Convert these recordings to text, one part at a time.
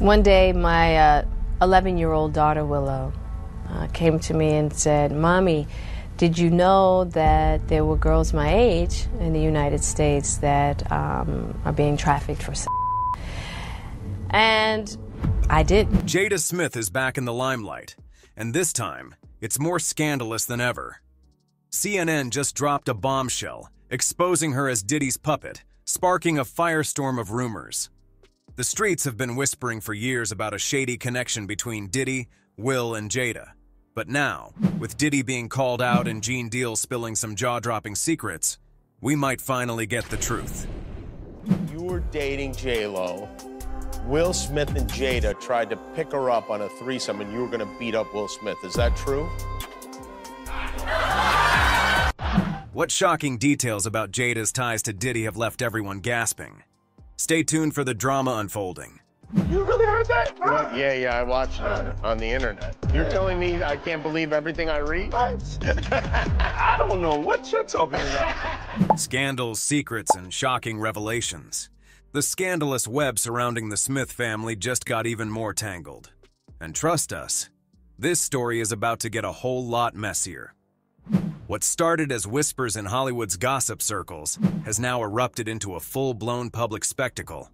One day, my 11-year-old daughter, Willow, came to me and said, "Mommy, did you know that there were girls my age in the United States that are being trafficked for sex?" And I did. Jada Smith is back in the limelight, and this time, it's more scandalous than ever. CNN just dropped a bombshell, exposing her as Diddy's puppet, sparking a firestorm of rumors. The streets have been whispering for years about a shady connection between Diddy, Will, and Jada. But now, with Diddy being called out and Gene Deal spilling some jaw-dropping secrets, we might finally get the truth. You were dating J-Lo. Will Smith and Jada tried to pick her up on a threesome and you were going to beat up Will Smith. Is that true? What shocking details about Jada's ties to Diddy have left everyone gasping? Stay tuned for the drama unfolding. You really heard that? Yeah, I watched it on the internet. You're telling me I can't believe everything I read? I don't know what you're talking about. Scandals, secrets, and shocking revelations. The scandalous web surrounding the Smith family just got even more tangled. And trust us, this story is about to get a whole lot messier. What started as whispers in Hollywood's gossip circles has now erupted into a full-blown public spectacle.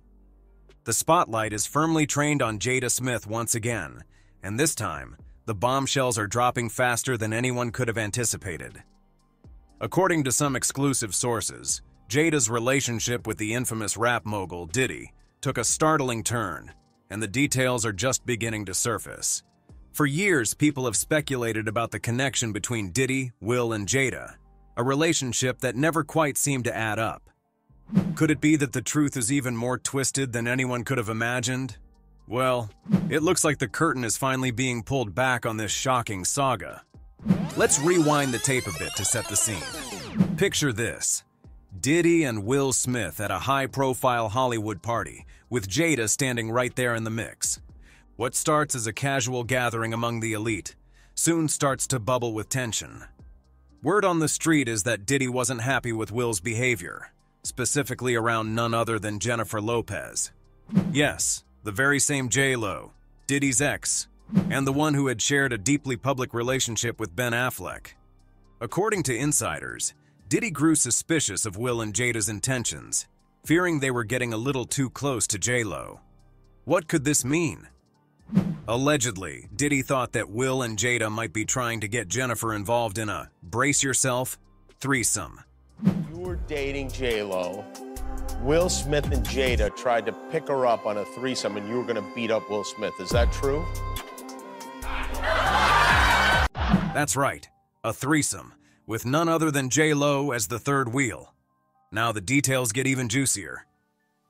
The spotlight is firmly trained on Jada Smith once again, and this time, the bombshells are dropping faster than anyone could have anticipated. According to some exclusive sources, Jada's relationship with the infamous rap mogul Diddy took a startling turn, and the details are just beginning to surface. For years, people have speculated about the connection between Diddy, Will, and Jada, a relationship that never quite seemed to add up. Could it be that the truth is even more twisted than anyone could have imagined? Well, it looks like the curtain is finally being pulled back on this shocking saga. Let's rewind the tape a bit to set the scene. Picture this: Diddy and Will Smith at a high-profile Hollywood party, with Jada standing right there in the mix. What starts as a casual gathering among the elite soon starts to bubble with tension. Word on the street is that Diddy wasn't happy with Will's behavior, specifically around none other than Jennifer Lopez. Yes, the very same J-Lo, Diddy's ex, and the one who had shared a deeply public relationship with Ben Affleck. According to insiders, Diddy grew suspicious of Will and Jada's intentions, fearing they were getting a little too close to J-Lo. What could this mean? Allegedly, Diddy thought that Will and Jada might be trying to get Jennifer involved in a, brace yourself, threesome. You were dating J-Lo. Will Smith and Jada tried to pick her up on a threesome and you were going to beat up Will Smith. Is that true? That's right, a threesome, with none other than J-Lo as the third wheel. Now the details get even juicier.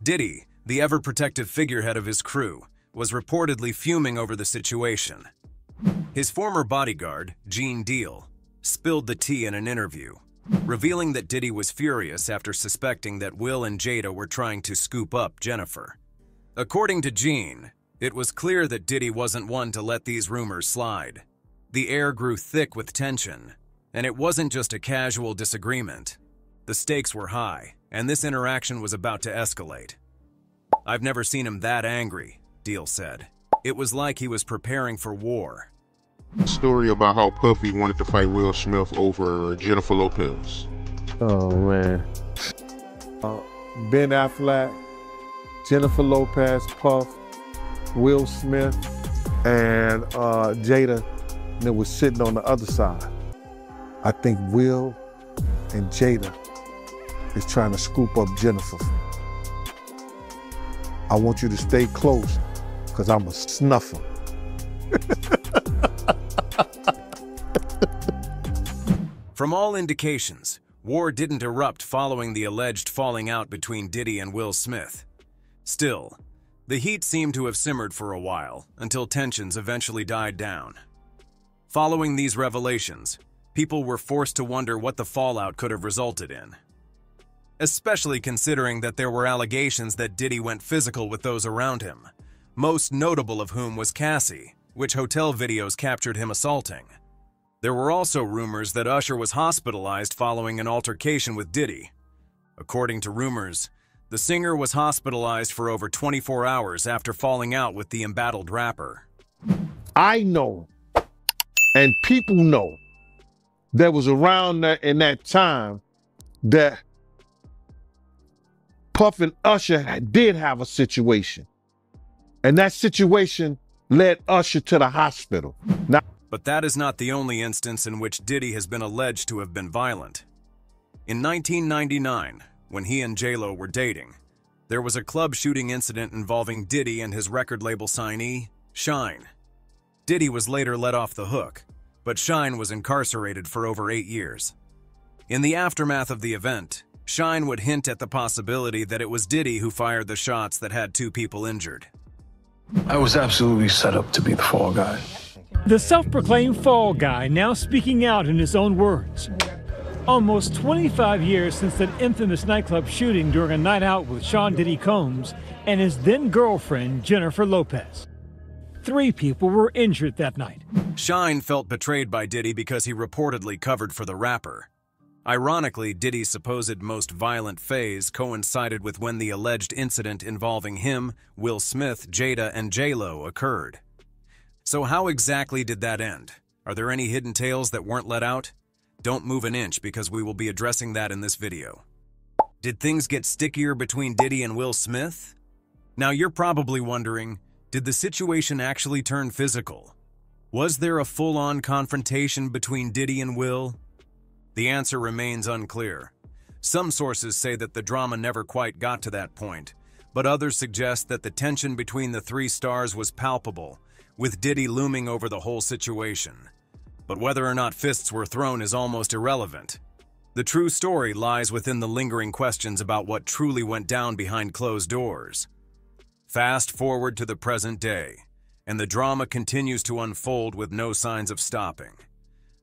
Diddy, the ever-protective figurehead of his crew, was reportedly fuming over the situation. His former bodyguard, Gene Deal, spilled the tea in an interview, revealing that Diddy was furious after suspecting that Will and Jada were trying to scoop up Jennifer. According to Gene, it was clear that Diddy wasn't one to let these rumors slide. The air grew thick with tension, and it wasn't just a casual disagreement. The stakes were high, and this interaction was about to escalate. "I've never seen him that angry," Deal said. "It was like he was preparing for war." Story about how Puffy wanted to fight Will Smith over Jennifer Lopez. Oh man. Ben Affleck, Jennifer Lopez, Puff, Will Smith, and Jada that was sitting on the other side. I think Will and Jada is trying to scoop up Jennifer. I want you to stay close, because I'm a snuffer. From all indications, war didn't erupt following the alleged falling out between Diddy and Will Smith. Still, the heat seemed to have simmered for a while, until tensions eventually died down. Following these revelations, people were forced to wonder what the fallout could have resulted in. Especially considering that there were allegations that Diddy went physical with those around him, most notable of whom was Cassie, which hotel videos captured him assaulting. There were also rumors that Usher was hospitalized following an altercation with Diddy. According to rumors, The singer was hospitalized for over 24 hours after falling out with the embattled rapper. I know, and people know, that was around in that time that Puff and Usher did have a situation. And that situation led Usher to the hospital. Now, but that is not the only instance in which Diddy has been alleged to have been violent. In 1999, when he and J-Lo were dating, there was a club shooting incident involving Diddy and his record label signee, Shine. Diddy was later let off the hook, but Shine was incarcerated for over 8 years. In the aftermath of the event, Shine would hint at the possibility that it was Diddy who fired the shots that had 2 people injured. I was absolutely set up to be the fall guy. The self-proclaimed fall guy now speaking out in his own words. Almost 25 years since that infamous nightclub shooting during a night out with Sean Diddy Combs and his then-girlfriend Jennifer Lopez. 3 people were injured that night. Shine felt betrayed by Diddy because he reportedly covered for the rapper. Ironically, Diddy's supposed most violent phase coincided with when the alleged incident involving him, Will Smith, Jada, and J-Lo occurred. So how exactly did that end? Are there any hidden tales that weren't let out? Don't move an inch because we will be addressing that in this video. Did things get stickier between Diddy and Will Smith? Now you're probably wondering, did the situation actually turn physical? Was there a full-on confrontation between Diddy and Will? The answer remains unclear. Some sources say that the drama never quite got to that point, but others suggest that the tension between the 3 stars was palpable, with Diddy looming over the whole situation. But whether or not fists were thrown is almost irrelevant. The true story lies within the lingering questions about what truly went down behind closed doors. Fast forward to the present day, and the drama continues to unfold with no signs of stopping.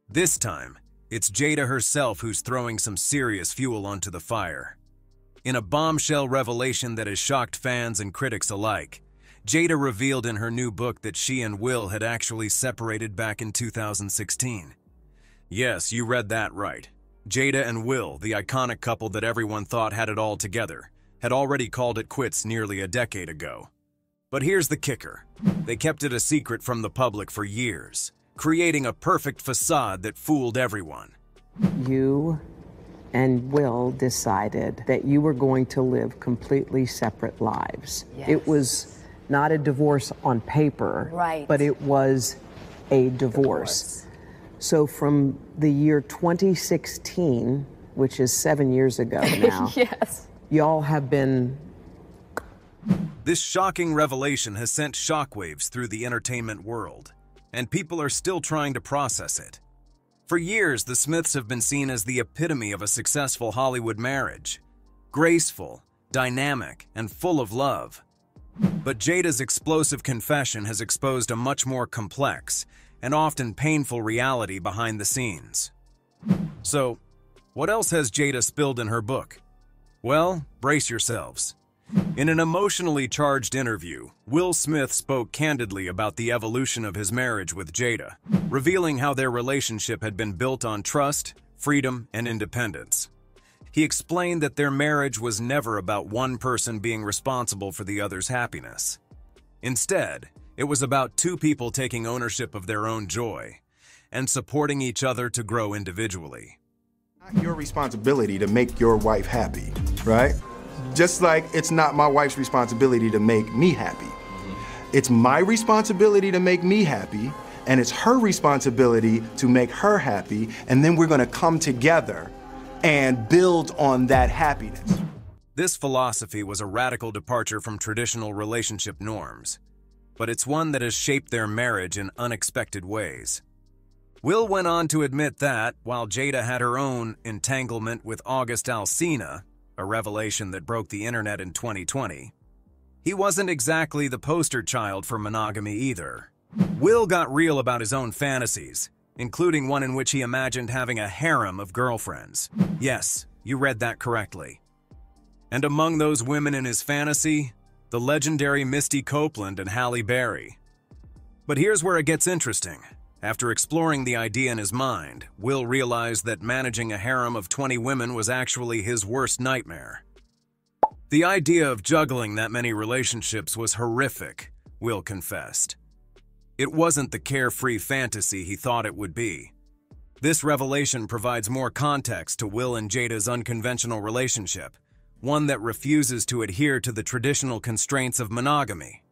This time, it's Jada herself who's throwing some serious fuel onto the fire. In a bombshell revelation that has shocked fans and critics alike, Jada revealed in her new book that she and Will had actually separated back in 2016. Yes, you read that right. Jada and Will, the iconic couple that everyone thought had it all together, had already called it quits nearly a decade ago. But here's the kicker. They kept it a secret from the public for years, creating a perfect facade that fooled everyone. You and Will decided that you were going to live completely separate lives. Yes. It was not a divorce on paper, Right. but it was a divorce. So from the year 2016, which is 7 years ago now, Yes. y'all have been. This shocking revelation has sent shockwaves through the entertainment world, and people are still trying to process it. For years, the Smiths have been seen as the epitome of a successful Hollywood marriage. Graceful, dynamic, and full of love. But Jada's explosive confession has exposed a much more complex and often painful reality behind the scenes. So, what else has Jada spilled in her book? Well, brace yourselves. In an emotionally charged interview, Will Smith spoke candidly about the evolution of his marriage with Jada, revealing how their relationship had been built on trust, freedom, and independence. He explained that their marriage was never about one person being responsible for the other's happiness. Instead, it was about 2 people taking ownership of their own joy and supporting each other to grow individually. Your responsibility to make your wife happy, right? Just like it's not my wife's responsibility to make me happy. It's my responsibility to make me happy, and it's her responsibility to make her happy, and then we're gonna come together and build on that happiness. This philosophy was a radical departure from traditional relationship norms, but it's one that has shaped their marriage in unexpected ways. Will went on to admit that, while Jada had her own entanglement with August Alsina, a revelation that broke the internet in 2020, he wasn't exactly the poster child for monogamy either. Will got real about his own fantasies, including one in which he imagined having a harem of girlfriends. Yes, you read that correctly. And among those women in his fantasy, the legendary Misty Copeland and Halle Berry. But here's where it gets interesting. After exploring the idea in his mind, Will realized that managing a harem of 20 women was actually his worst nightmare. The idea of juggling that many relationships was horrific, Will confessed. It wasn't the carefree fantasy he thought it would be. This revelation provides more context to Will and Jada's unconventional relationship, one that refuses to adhere to the traditional constraints of monogamy.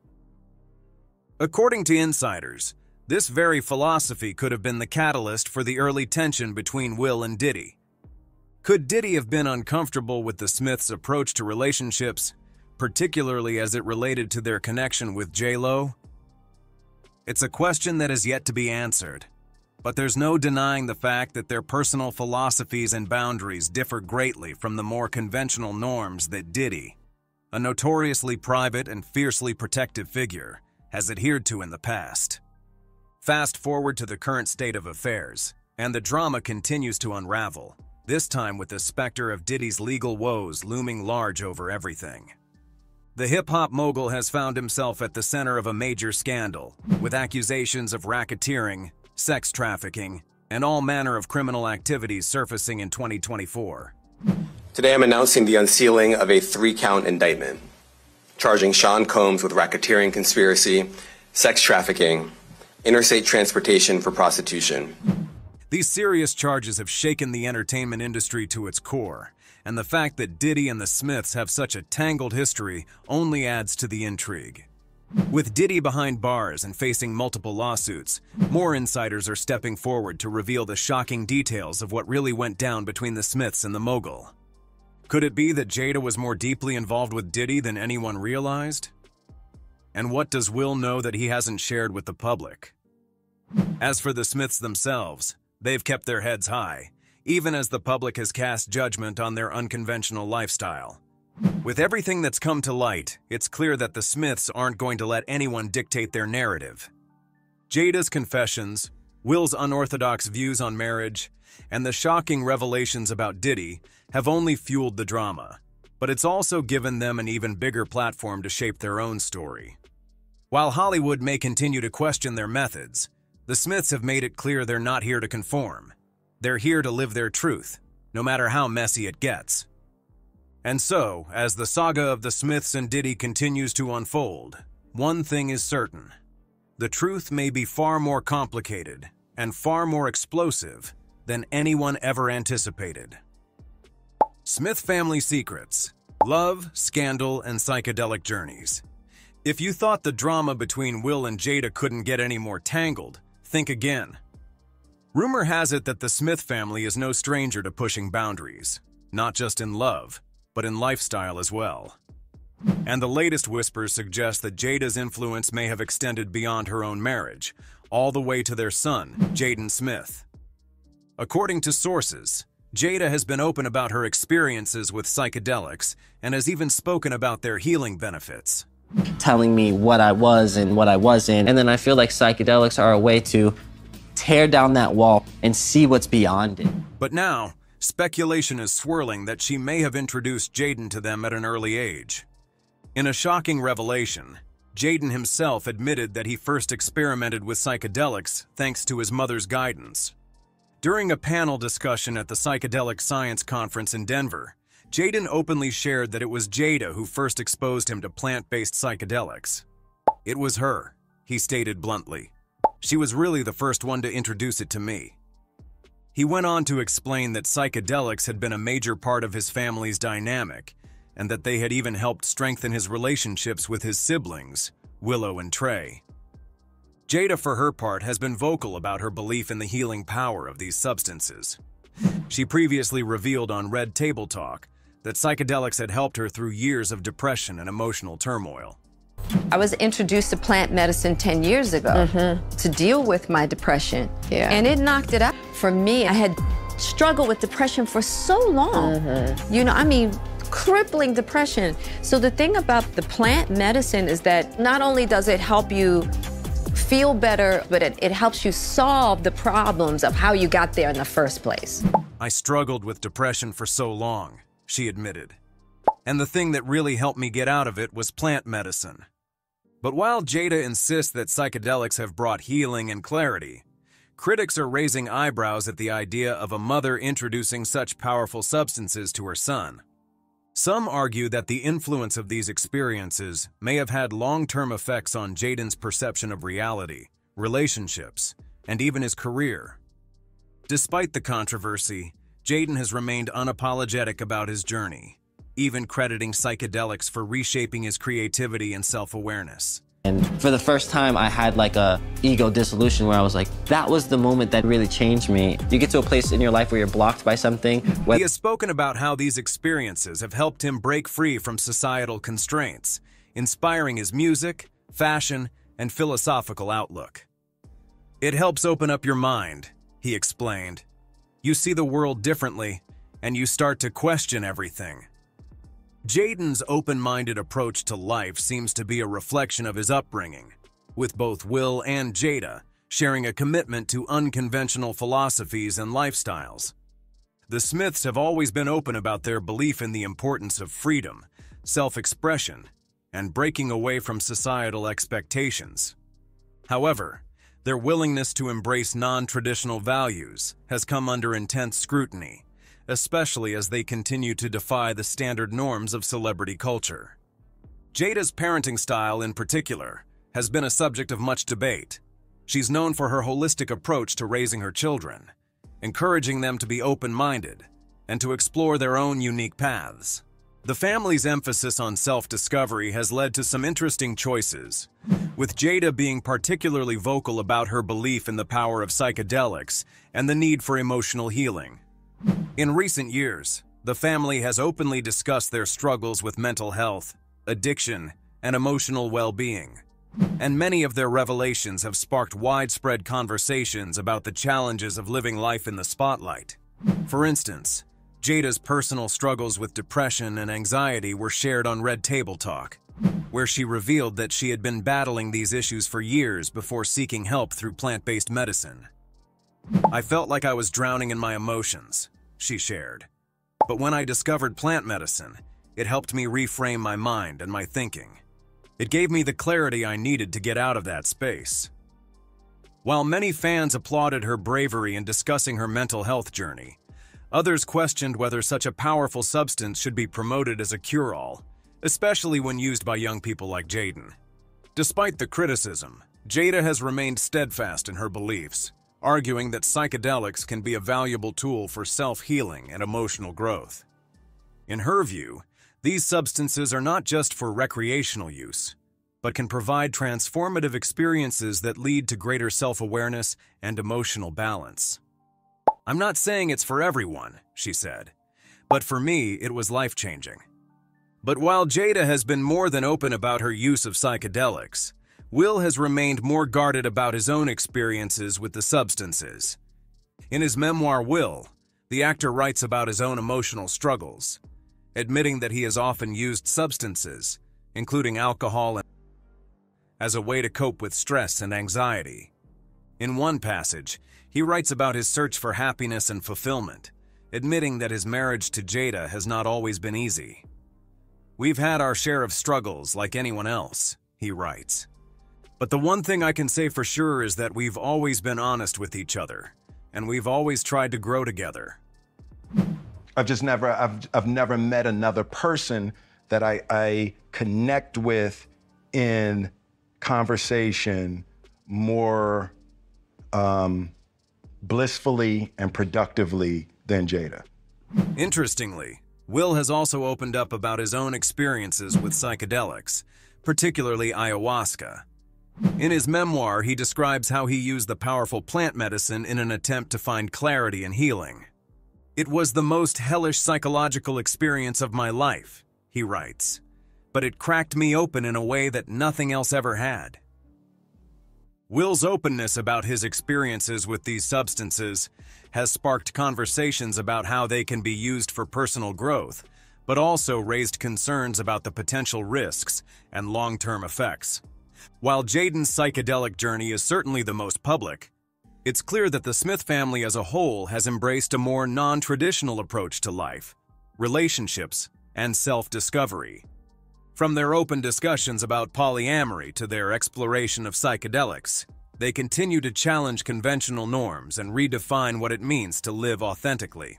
According to insiders, this very philosophy could have been the catalyst for the early tension between Will and Diddy. Could Diddy have been uncomfortable with the Smiths' approach to relationships, particularly as it related to their connection with J-Lo? It's a question that is yet to be answered, but there's no denying the fact that their personal philosophies and boundaries differ greatly from the more conventional norms that Diddy, a notoriously private and fiercely protective figure, has adhered to in the past. Fast forward to the current state of affairs, and the drama continues to unravel, this time with the specter of Diddy's legal woes looming large over everything. The hip-hop mogul has found himself at the center of a major scandal, with accusations of racketeering, sex trafficking, and all manner of criminal activities surfacing in 2024. Today I'm announcing the unsealing of a 3-count indictment, charging Sean Combs with racketeering conspiracy, sex trafficking, interstate transportation for prostitution. These serious charges have shaken the entertainment industry to its core, and the fact that Diddy and the Smiths have such a tangled history only adds to the intrigue. With Diddy behind bars and facing multiple lawsuits, more insiders are stepping forward to reveal the shocking details of what really went down between the Smiths and the mogul. Could it be that Jada was more deeply involved with Diddy than anyone realized? And what does Will know that he hasn't shared with the public? As for the Smiths themselves, they've kept their heads high, even as the public has cast judgment on their unconventional lifestyle. With everything that's come to light, it's clear that the Smiths aren't going to let anyone dictate their narrative. Jada's confessions, Will's unorthodox views on marriage, and the shocking revelations about Diddy have only fueled the drama, but it's also given them an even bigger platform to shape their own story. While Hollywood may continue to question their methods, the Smiths have made it clear they're not here to conform. They're here to live their truth, no matter how messy it gets. And so, as the saga of the Smiths and Diddy continues to unfold, one thing is certain. The truth may be far more complicated and far more explosive than anyone ever anticipated. Smith Family Secrets: Love, Scandal, and Psychedelic Journeys. If you thought the drama between Will and Jada couldn't get any more tangled, think again. Rumor has it that the Smith family is no stranger to pushing boundaries, not just in love, but in lifestyle as well. And the latest whispers suggest that Jada's influence may have extended beyond her own marriage, all the way to their son, Jaden Smith. According to sources, Jada has been open about her experiences with psychedelics and has even spoken about their healing benefits. Telling me what I was and what I wasn't, and then I feel like psychedelics are a way to tear down that wall and see what's beyond it. But now, speculation is swirling that she may have introduced Jaden to them at an early age. In a shocking revelation, Jaden himself admitted that he first experimented with psychedelics thanks to his mother's guidance. During a panel discussion at the Psychedelic Science Conference in Denver, Jaden openly shared that it was Jada who first exposed him to plant-based psychedelics. "It was her," he stated bluntly. "She was really the first one to introduce it to me." He went on to explain that psychedelics had been a major part of his family's dynamic, and that they had even helped strengthen his relationships with his siblings, Willow and Trey. Jada, for her part, has been vocal about her belief in the healing power of these substances. She previously revealed on Red Table Talk that psychedelics had helped her through years of depression and emotional turmoil. I was introduced to plant medicine 10 years ago to deal with my depression, and it knocked it out. For me, I had struggled with depression for so long. You know, I mean, crippling depression. So the thing about the plant medicine is that not only does it help you feel better, but it helps you solve the problems of how you got there in the first place. "I struggled with depression for so long," she admitted. "And the thing that really helped me get out of it was plant medicine." But while Jada insists that psychedelics have brought healing and clarity, critics are raising eyebrows at the idea of a mother introducing such powerful substances to her son. Some argue that the influence of these experiences may have had long-term effects on Jaden's perception of reality, relationships, and even his career. Despite the controversy, Jaden has remained unapologetic about his journey, even crediting psychedelics for reshaping his creativity and self-awareness. And for the first time, I had like a ego dissolution where I was like, that was the moment that really changed me. You get to a place in your life where you're blocked by something. He has spoken about how these experiences have helped him break free from societal constraints, inspiring his music, fashion, and philosophical outlook. It helps open up your mind, he explained. You see the world differently, and you start to question everything. Jaden's open-minded approach to life seems to be a reflection of his upbringing, with both Will and Jada sharing a commitment to unconventional philosophies and lifestyles. The Smiths have always been open about their belief in the importance of freedom, self-expression, and breaking away from societal expectations. However, their willingness to embrace non-traditional values has come under intense scrutiny, especially as they continue to defy the standard norms of celebrity culture. Jada's parenting style, in particular, has been a subject of much debate. She's known for her holistic approach to raising her children, encouraging them to be open-minded and to explore their own unique paths. The family's emphasis on self-discovery has led to some interesting choices, with Jada being particularly vocal about her belief in the power of psychedelics and the need for emotional healing. In recent years, the family has openly discussed their struggles with mental health, addiction, and emotional well-being, and many of their revelations have sparked widespread conversations about the challenges of living life in the spotlight. For instance, Jada's personal struggles with depression and anxiety were shared on Red Table Talk, where she revealed that she had been battling these issues for years before seeking help through plant-based medicine. I felt like I was drowning in my emotions, she shared. But when I discovered plant medicine, it helped me reframe my mind and my thinking. It gave me the clarity I needed to get out of that space. While many fans applauded her bravery in discussing her mental health journey, others questioned whether such a powerful substance should be promoted as a cure-all, especially when used by young people like Jaden. Despite the criticism, Jada has remained steadfast in her beliefs, arguing that psychedelics can be a valuable tool for self-healing and emotional growth. In her view, these substances are not just for recreational use, but can provide transformative experiences that lead to greater self-awareness and emotional balance. I'm not saying it's for everyone, she said, but for me, it was life-changing. But while Jada has been more than open about her use of psychedelics, Will has remained more guarded about his own experiences with the substances. In his memoir, Will, the actor writes about his own emotional struggles, admitting that he has often used substances, including alcohol, as a way to cope with stress and anxiety. In one passage, he writes about his search for happiness and fulfillment, admitting that his marriage to Jada has not always been easy. "We've had our share of struggles like anyone else," he writes. "But the one thing I can say for sure is that we've always been honest with each other, and we've always tried to grow together." I've never met another person that I connect with in conversation more blissfully and productively than Jada. Interestingly, Will has also opened up about his own experiences with psychedelics, particularly ayahuasca. In his memoir, he describes how he used the powerful plant medicine in an attempt to find clarity and healing. "It was the most hellish psychological experience of my life," he writes, "but it cracked me open in a way that nothing else ever had." Will's openness about his experiences with these substances has sparked conversations about how they can be used for personal growth, but also raised concerns about the potential risks and long-term effects. While Jaden's psychedelic journey is certainly the most public, it's clear that the Smith family as a whole has embraced a more non-traditional approach to life, relationships, and self-discovery. From their open discussions about polyamory to their exploration of psychedelics, they continue to challenge conventional norms and redefine what it means to live authentically.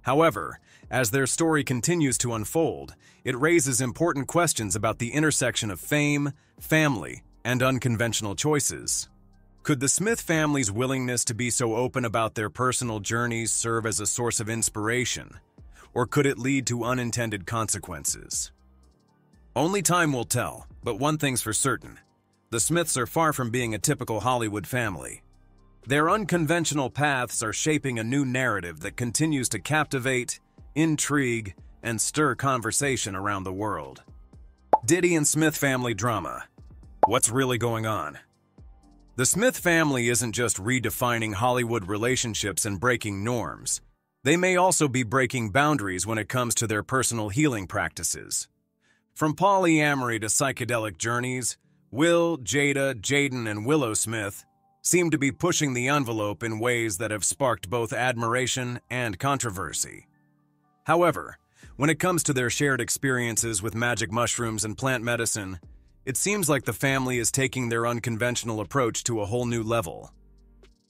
However, as their story continues to unfold, it raises important questions about the intersection of fame, family, and unconventional choices. Could the Smith family's willingness to be so open about their personal journeys serve as a source of inspiration, or could it lead to unintended consequences? Only time will tell, but one thing's for certain. The Smiths are far from being a typical Hollywood family. Their unconventional paths are shaping a new narrative that continues to captivate, intrigue, and stir conversation around the world. Diddy and Smith family drama. What's really going on? The Smith family isn't just redefining Hollywood relationships and breaking norms. They may also be breaking boundaries when it comes to their personal healing practices. From polyamory to psychedelic journeys, Will, Jada, Jaden, and Willow Smith seem to be pushing the envelope in ways that have sparked both admiration and controversy. However, when it comes to their shared experiences with magic mushrooms and plant medicine, it seems like the family is taking their unconventional approach to a whole new level.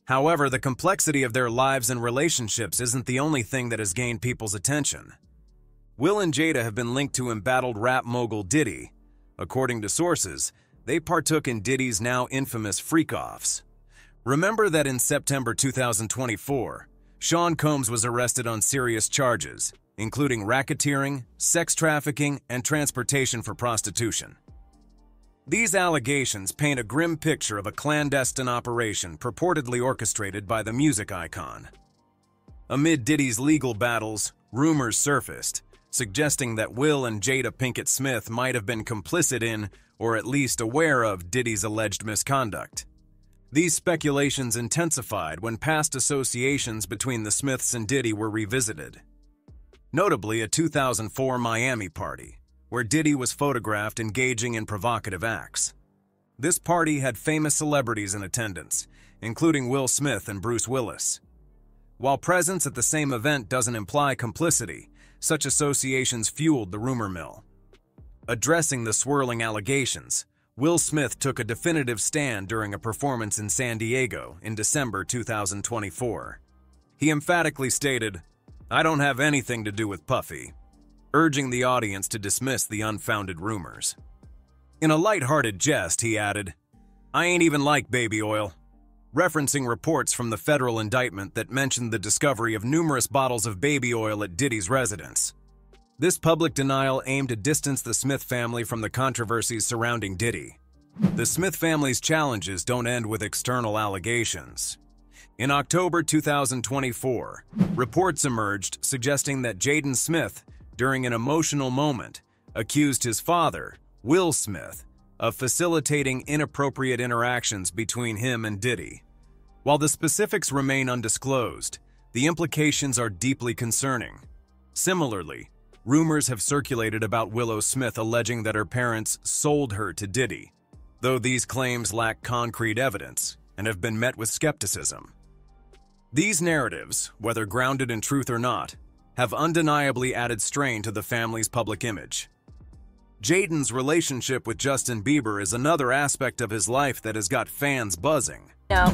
However, the complexity of their lives and relationships isn't the only thing that has gained people's attention. Will and Jada have been linked to embattled rap mogul Diddy. According to sources, they partook in Diddy's now infamous freak-offs. Remember that in September 2024, Sean Combs was arrested on serious charges, including racketeering, sex trafficking, and transportation for prostitution. These allegations paint a grim picture of a clandestine operation purportedly orchestrated by the music icon. Amid Diddy's legal battles, rumors surfaced, suggesting that Will and Jada Pinkett Smith might have been complicit in, or at least aware of, Diddy's alleged misconduct. These speculations intensified when past associations between the Smiths and Diddy were revisited. Notably, a 2004 Miami party, where Diddy was photographed engaging in provocative acts. This party had famous celebrities in attendance, including Will Smith and Bruce Willis. While presence at the same event doesn't imply complicity, such associations fueled the rumor mill. Addressing the swirling allegations, Will Smith took a definitive stand during a performance in San Diego in December 2024. He emphatically stated, "I don't have anything to do with Puffy," urging the audience to dismiss the unfounded rumors. In a lighthearted jest, he added, "I ain't even like baby oil," referencing reports from the federal indictment that mentioned the discovery of numerous bottles of baby oil at Diddy's residence. This public denial aimed to distance the Smith family from the controversies surrounding Diddy. The Smith family's challenges don't end with external allegations. In October 2024, reports emerged suggesting that Jaden Smith, during an emotional moment, accused his father, Will Smith, of facilitating inappropriate interactions between him and Diddy. While the specifics remain undisclosed, the implications are deeply concerning. Similarly, rumors have circulated about Willow Smith alleging that her parents sold her to Diddy, though these claims lack concrete evidence and have been met with skepticism. These narratives, whether grounded in truth or not, have undeniably added strain to the family's public image. Jaden's relationship with Justin Bieber is another aspect of his life that has got fans buzzing. No.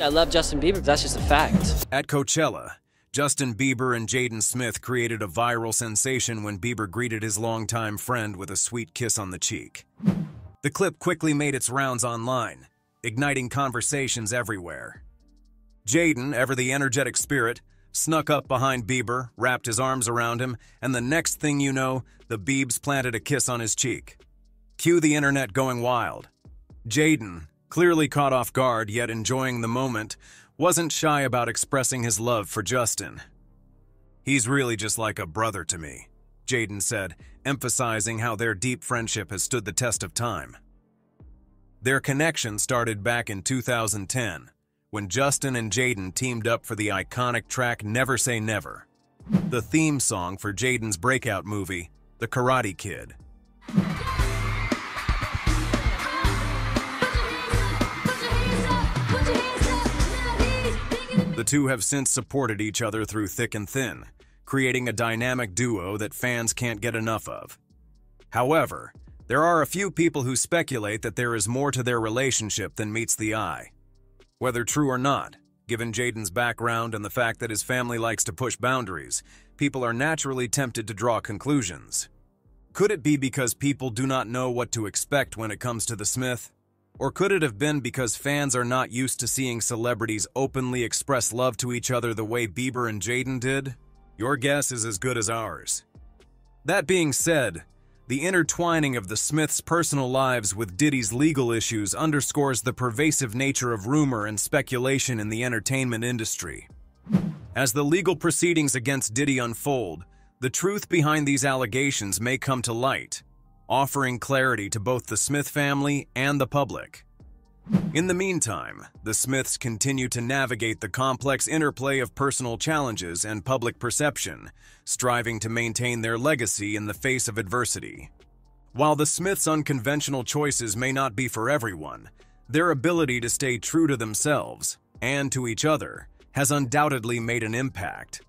I love Justin Bieber, that's just a fact. At Coachella, Justin Bieber and Jaden Smith created a viral sensation when Bieber greeted his longtime friend with a sweet kiss on the cheek. The clip quickly made its rounds online, igniting conversations everywhere. Jaden, ever the energetic spirit, snuck up behind Bieber, wrapped his arms around him, and the next thing you know, the Biebs planted a kiss on his cheek. Cue the internet going wild. Jaden, clearly caught off guard yet enjoying the moment, wasn't shy about expressing his love for Justin. "He's really just like a brother to me," Jaden said, emphasizing how their deep friendship has stood the test of time. Their connection started back in 2010, when Justin and Jaden teamed up for the iconic track Never Say Never, the theme song for Jaden's breakout movie, The Karate Kid. The two have since supported each other through thick and thin, creating a dynamic duo that fans can't get enough of. However, there are a few people who speculate that there is more to their relationship than meets the eye. Whether true or not, given Jaden's background and the fact that his family likes to push boundaries, people are naturally tempted to draw conclusions. Could it be because people do not know what to expect when it comes to the Smith? Or could it have been because fans are not used to seeing celebrities openly express love to each other the way Bieber and Jaden did? Your guess is as good as ours. That being said, the intertwining of the Smiths' personal lives with Diddy's legal issues underscores the pervasive nature of rumor and speculation in the entertainment industry. As the legal proceedings against Diddy unfold, the truth behind these allegations may come to light, offering clarity to both the Smith family and the public. In the meantime, the Smiths continue to navigate the complex interplay of personal challenges and public perception, striving to maintain their legacy in the face of adversity. While the Smiths' unconventional choices may not be for everyone, their ability to stay true to themselves and to each other has undoubtedly made an impact.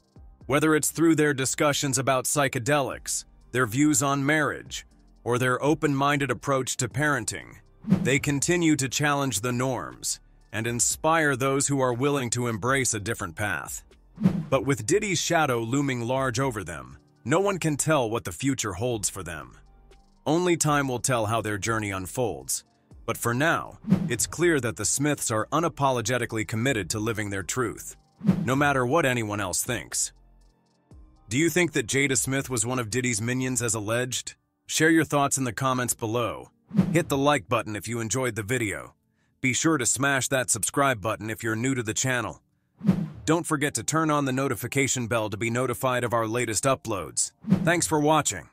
Whether it's through their discussions about psychedelics, their views on marriage, or their open-minded approach to parenting, they continue to challenge the norms and inspire those who are willing to embrace a different path. But with Diddy's shadow looming large over them, no one can tell what the future holds for them. Only time will tell how their journey unfolds. But for now, it's clear that the Smiths are unapologetically committed to living their truth, no matter what anyone else thinks. Do you think that Jada Smith was one of Diddy's minions as alleged? Share your thoughts in the comments below. Hit the like button if you enjoyed the video. Be sure to smash that subscribe button if you're new to the channel. Don't forget to turn on the notification bell to be notified of our latest uploads. Thanks for watching.